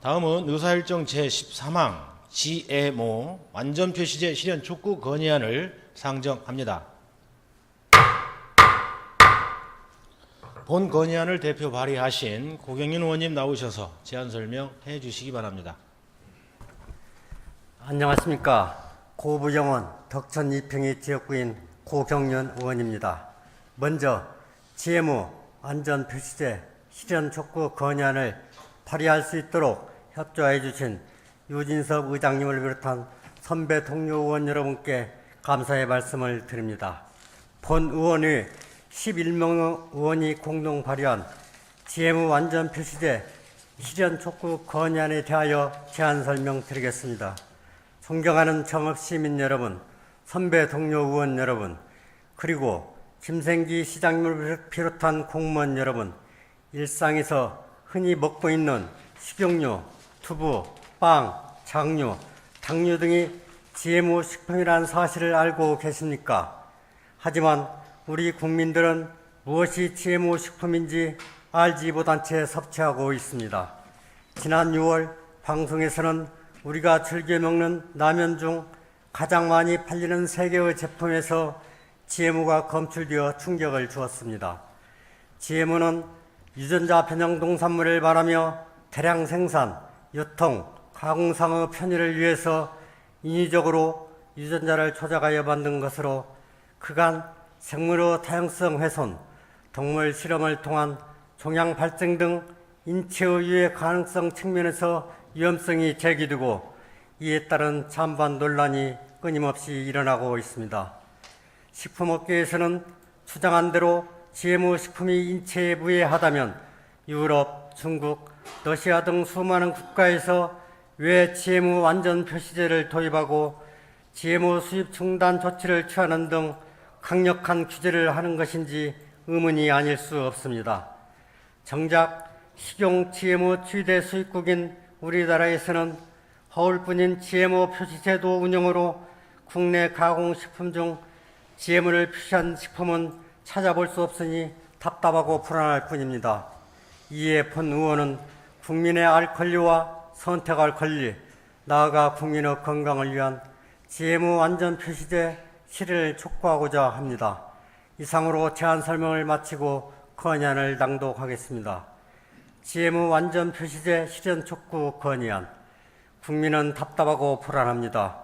다음은 의사일정 제14항 GMO 완전표시제 실현 촉구 건의안을 상정합니다. 본 건의안을 대표 발의하신 고경윤 의원님 나오셔서 제안 설명해 주시기 바랍니다. 안녕하십니까. 고부정원 덕천 이평이 지역구인 고경윤 의원입니다. 먼저 GMO 안전표시제 실현 촉구 건의안을 발의할 수 있도록 협조해 주신 유진섭 의장님을 비롯한 선배 동료 의원 여러분께 감사의 말씀을 드립니다. 본 의원의 11명 의원이 공동 발의한 GMO 안전표시제 실현 촉구 건의안에 대하여 제안 설명드리겠습니다. 존경하는 정읍시민 여러분, 선배 동료 의원 여러분, 그리고 김생기 시장님을 비롯한 공무원 여러분, 일상에서 흔히 먹고 있는 식용유, 두부, 빵, 장류, 당류 등이 GMO 식품이라는 사실을 알고 계십니까? 하지만 우리 국민들은 무엇이 GMO 식품인지 알지 못한 채 섭취하고 있습니다. 지난 6월 방송에서는 우리가 즐겨 먹는 라면 중 가장 많이 팔리는 세 개의 제품에서 GMO가 검출되어 충격을 주었습니다. GMO는 유전자 변형 농산물을 말하며 대량 생산, 유통, 가공상의 편의를 위해서 인위적으로 유전자를 조작하여 만든 것으로 그간 생물의 다양성 훼손, 동물 실험을 통한 종양 발생 등 인체의 유해 가능성 측면에서 위험성이 제기되고 이에 따른 찬반 논란이 끊임없이 일어나고 있습니다. 식품업계에서는 주장한 대로 GMO 식품이 인체에 무해하다면 유럽, 중국, 러시아 등 수많은 국가에서 왜 GMO 완전 표시제를 도입하고 GMO 수입 중단 조치를 취하는 등 강력한 규제를 하는 것인지 의문이 아닐 수 없습니다. 정작 식용 GMO 최대 수입국인 우리나라에서는 허울뿐인 GMO 표시제도 운영으로 국내 가공식품 중 GMO를 표시한 식품은 찾아볼 수 없으니 답답하고 불안할 뿐입니다. 이에 본 의원은 국민의 알 권리와 선택할 권리, 나아가 국민의 건강을 위한 GMO 완전 표시제 실현을 촉구하고자 합니다. 이상으로 제안 설명을 마치고 건의안을 낭독하겠습니다. GMO 완전 표시제 실현 촉구 건의안. 국민은 답답하고 불안합니다.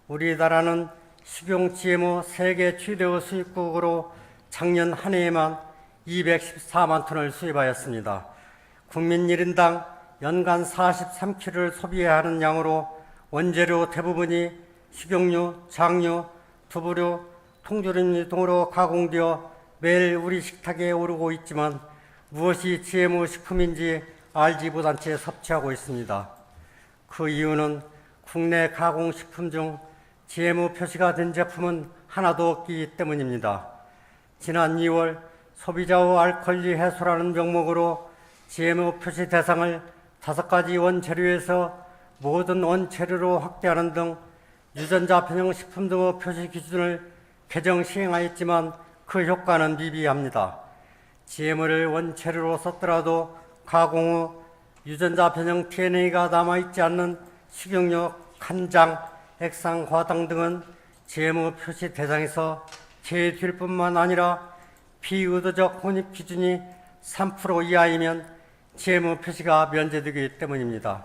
우리나라는 식용 GMO 세계 최대의 수입국으로 작년 한 해에만 214만 톤을 수입하였습니다. 국민 1인당 연간 43kg를 소비해야 하는 양으로 원재료 대부분이 식용유, 장류, 두부류, 통조림류 등으로 가공되어 매일 우리 식탁에 오르고 있지만 무엇이 GMO 식품인지 알지 못한 채 섭취하고 있습니다. 그 이유는 국내 가공식품 중 GMO 표시가 된 제품은 하나도 없기 때문입니다. 지난 2월 소비자의 알 권리 해소라는 명목으로 GMO 표시 대상을 5가지 원재료에서 모든 원재료로 확대하는 등 유전자 변형 식품 등의 표시 기준을 개정 시행하였지만 그 효과는 미비합니다. GMO를 원재료로 썼더라도 가공 후 유전자 변형 DNA가 남아있지 않는 식용유, 간장, 액상, 과당 등은 GMO 표시 대상에서 제외될 뿐만 아니라 비의도적 혼입 기준이 3% 이하이면 GMO 표시가 면제되기 때문입니다.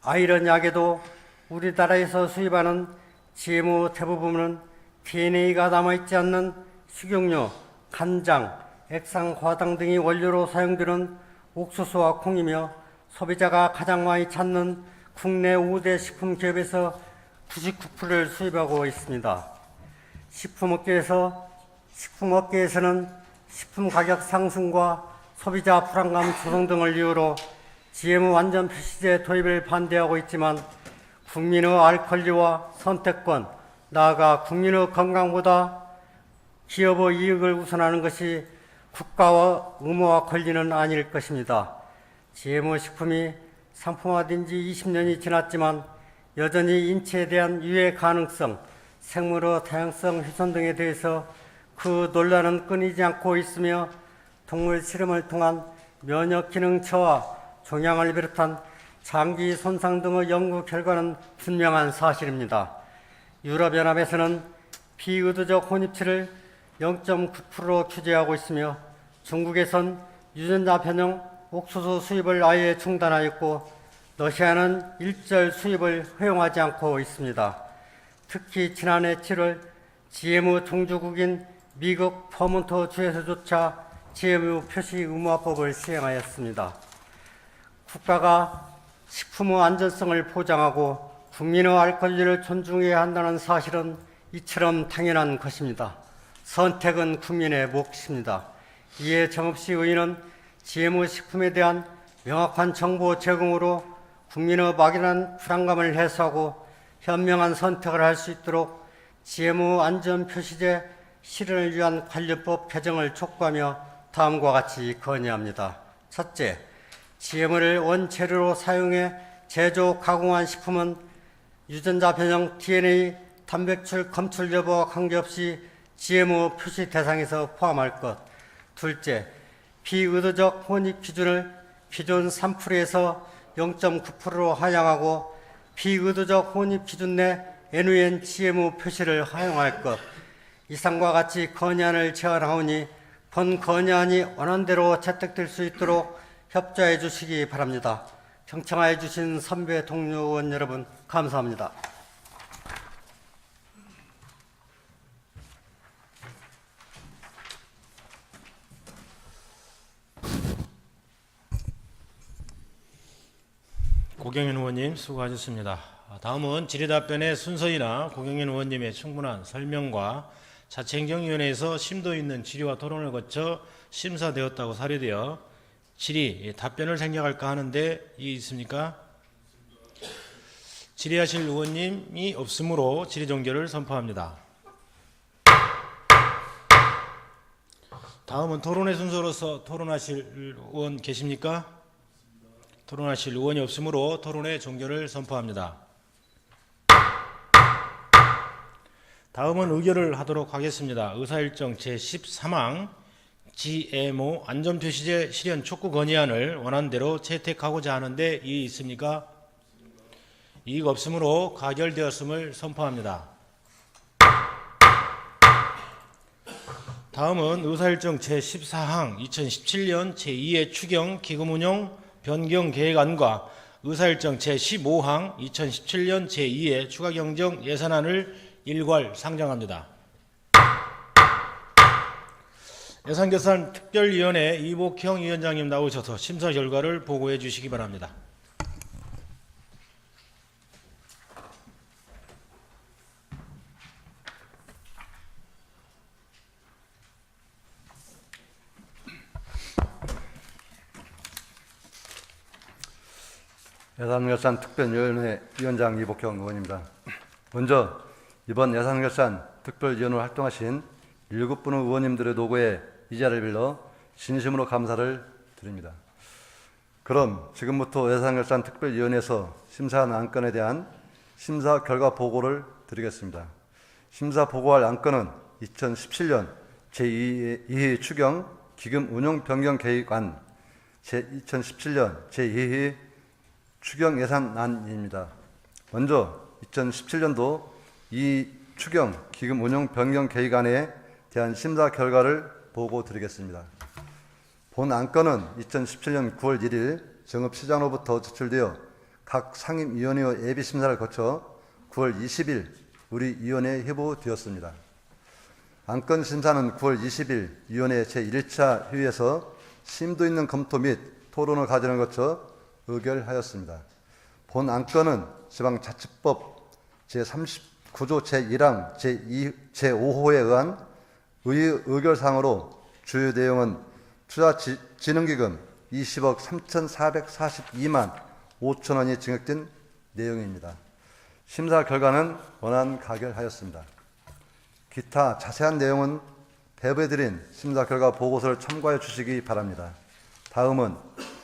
아이러니하게도 우리나라에서 수입하는 GMO 대부분은 DNA가 남아있지 않는 식용유, 간장, 액상, 과당 등이 원료로 사용되는 옥수수와 콩이며 소비자가 가장 많이 찾는 국내 5대 식품 기업에서 99%를 수입하고 있습니다. 식품업계에서는 식품 가격 상승과 소비자 불안감 조성 등을 이유로 GMO 완전 표시제 도입을 반대하고 있지만 국민의 알 권리와 선택권, 나아가 국민의 건강보다 기업의 이익을 우선하는 것이 국가와 의무와 권리는 아닐 것입니다. GMO 식품이 상품화된 지 20년이 지났지만 여전히 인체에 대한 유해 가능성, 생물의 다양성 훼손 등에 대해서 그 논란은 끊이지 않고 있으며 동물 실험을 통한 면역 기능 저하, 종양을 비롯한 장기 손상 등의 연구 결과는 분명한 사실입니다. 유럽연합에서는 비의도적 혼입치를 0.9%로 규제하고 있으며 중국에선 유전자 변형 옥수수 수입을 아예 중단하였고 러시아는 일절 수입을 허용하지 않고 있습니다. 특히 지난해 7월 GMO 종주국인 미국 버몬트 주에서조차 GMO 표시 의무화법을 시행하였습니다. 국가가 식품의 안전성을 보장하고 국민의 알 권리를 존중해야 한다는 사실은 이처럼 당연한 것입니다. 선택은 국민의 몫입니다. 이에 정읍시 의원은 GMO 식품에 대한 명확한 정보 제공으로 국민의 막연한 불안감을 해소하고 현명한 선택을 할 수 있도록 GMO 안전 표시제 실현을 위한 관련법 개정을 촉구하며 다음과 같이 건의합니다. 첫째, GMO를 원재료로 사용해 제조, 가공한 식품은 유전자 변형 DNA, 단백질 검출 여부와 관계없이 GMO 표시 대상에서 포함할 것. 둘째, 비의도적 혼입 기준을 기존 3%에서 0.9%로 하향하고 비의도적 혼입 기준 내 NUN GMO 표시를 허용할 것. 이상과 같이 건의안을 제안하오니 본 건의안이 원안대로 채택될 수 있도록 협조해 주시기 바랍니다. 경청하여 주신 선배 동료 의원 여러분 감사합니다. 고경현 의원님 수고하셨습니다. 다음은 질의답변의 순서이나 고경현 의원님의 충분한 설명과 자치행정위원회에서 심도 있는 질의와 토론을 거쳐 심사되었다고 사료되어 질의, 답변을 생략할까 하는데 이의 있습니까? 질의하실 의원님이 없으므로 질의 종결을 선포합니다. 다음은 토론의 순서로서 토론하실 의원 계십니까? 토론하실 의원이 없으므로 토론의 종결을 선포합니다. 다음은 의결을 하도록 하겠습니다. 의사일정 제13항 GMO 안전표시제 실현 촉구 건의안을 원안대로 채택하고자 하는데 이의 있습니까? 이의가 없으므로 가결되었음을 선포합니다. 다음은 의사일정 제14항 2017년 제2회 추경 기금운용 변경 계획안과 의사일정 제15항 2017년 제2회 추가경정 예산안을 일괄 상정합니다. 예산결산 특별위원회 이복형 위원장님 나오셔서 심사 결과를 보고해 주시기 바랍니다. 예산결산 특별위원회 위원장 이복형 의원입니다. 먼저 이번 예산결산 특별위원으로 활동하신 7분의 의원님들의 노고에 이 자리를 빌어 진심으로 감사를 드립니다. 그럼 지금부터 예산결산 특별위원회에서 심사한 안건에 대한 심사 결과 보고를 드리겠습니다. 심사 보고할 안건은 2017년 제2회 추경 기금 운용 변경 계획안, 2017년 제2회 추경 예산안입니다. 먼저 2017년도 이 추경 기금 운용 변경 계획안에 대한 심사 결과를 보고 드리겠습니다. 본 안건은 2017년 9월 1일 정읍시장으로부터 제출되어 각 상임위원회의 예비심사를 거쳐 9월 20일 우리 위원회에 회부되었습니다. 안건 심사는 9월 20일 위원회 제1차 회의에서 심도 있는 검토 및 토론을 과정을 거쳐 의결하였습니다. 본 안건은 지방자치법 제39조 제1항 제5호에 의한 의결사항으로 주요 내용은 투자진흥기금 20억 3,442만 5천 원이 증액된 내용입니다. 심사 결과는 원안 가결하였습니다. 기타 자세한 내용은 배부해드린 심사 결과 보고서를 참고해 주시기 바랍니다. 다음은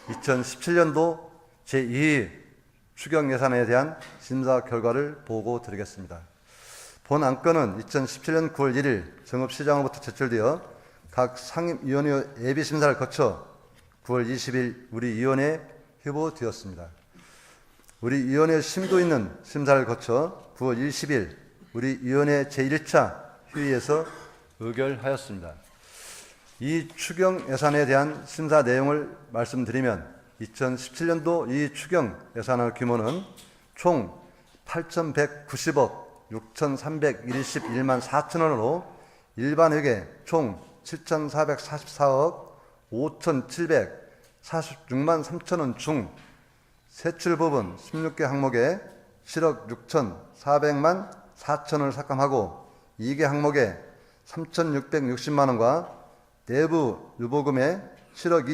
2017년도 제2회 추경 예산에 대한 심사 결과를 보고 드리겠습니다. 본 안건은 2017년 9월 1일 정읍시장으로부터 제출되어 각 상임위원회 예비심사를 거쳐 9월 20일 우리 위원회에 회부되었습니다. 우리 위원회 심도 있는 심사를 거쳐 9월 20일 우리 위원회 제1차 회의에서 의결하였습니다. 이 추경 예산에 대한 심사 내용을 말씀드리면 2017년도 이 추경 예산의 규모는 총 8,190억 6,321만 4천 원으로 일반 회계 총 7,444억 5,746만 3천 원 중 세출 부분 16개 항목에 7억 6,400만 4천 원을 삭감하고 2개 항목에 3,660만 원과 내부 유보금에 7억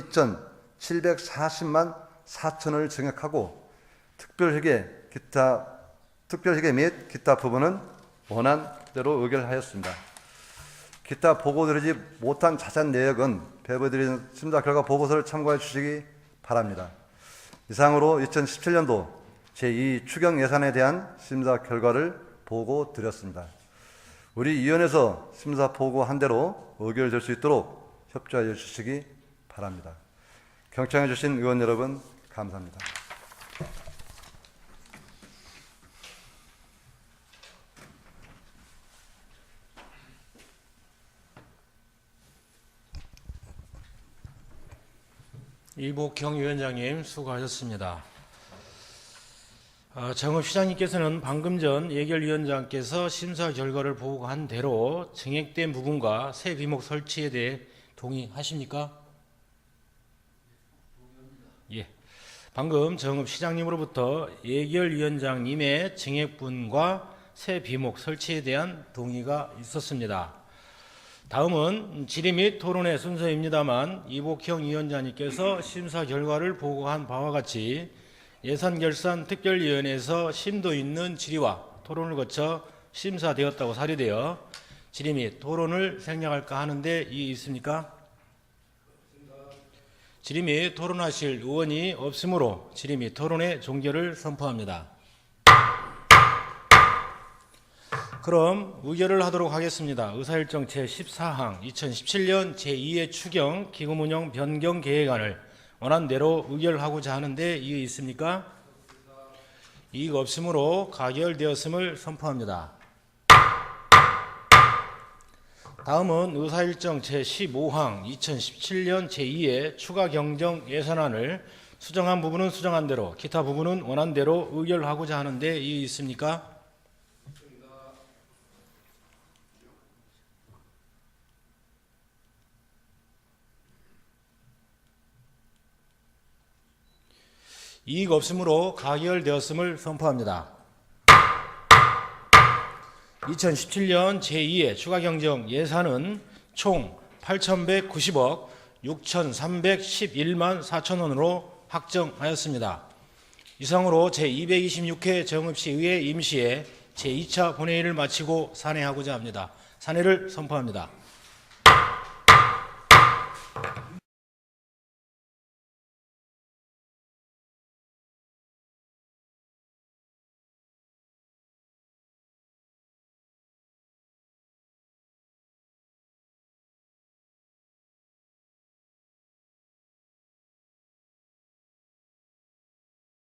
2,740만 4천 원을 증액하고 특별회계 및 기타 부분은 원안대로 의결하였습니다. 기타 보고드리지 못한 자세한 내역은 배부드린 심사 결과 보고서를 참고해 주시기 바랍니다. 이상으로 2017년도 제2 추경 예산에 대한 심사 결과를 보고 드렸습니다. 우리 위원회에서 심사 보고한 대로 의결될 수 있도록 협조하여 주시기 바랍니다. 경청해 주신 의원 여러분 감사합니다. 이복형 위원장님 수고하셨습니다. 정읍시장님께서는 방금 전 예결위원장께서 심사 결과를 보고한 대로 증액된 부분과 새 비목 설치에 대해 동의하십니까? 예. 방금 정읍시장님으로부터 예결위원장님의 증액분과 새 비목 설치에 대한 동의가 있었습니다. 다음은 질의 및 토론의 순서입니다만 이복형 위원장님께서 심사 결과를 보고한 바와 같이 예산결산특별위원회에서 심도 있는 질의와 토론을 거쳐 심사되었다고 사료되어 질의 및 토론을 생략할까 하는데 이의 있습니까? 질의 및 토론하실 의원이 없으므로 질의 및 토론의 종결을 선포합니다. 그럼 의결을 하도록 하겠습니다. 의사일정 제14항 2017년 제2의 추경 기금운용 변경 계획안을 원안대로 의결하고자 하는데 이의 있습니까? 이의가 없으므로 가결되었음을 선포합니다. 다음은 의사일정 제15항 2017년 제2의 추가 경정 예산안을 수정한 부분은 수정한 대로 기타 부분은 원안대로 의결하고자 하는데 이의 있습니까? 이의가 없으므로 가결되었음을 선포합니다. 2017년 제2의 추가 경정 예산은 총 8,190억 6,311만 4천 원으로 확정하였습니다. 이상으로 제226회 정읍시의회 임시회 제2차 본회의를 마치고 산회하고자 합니다. 산회를 선포합니다.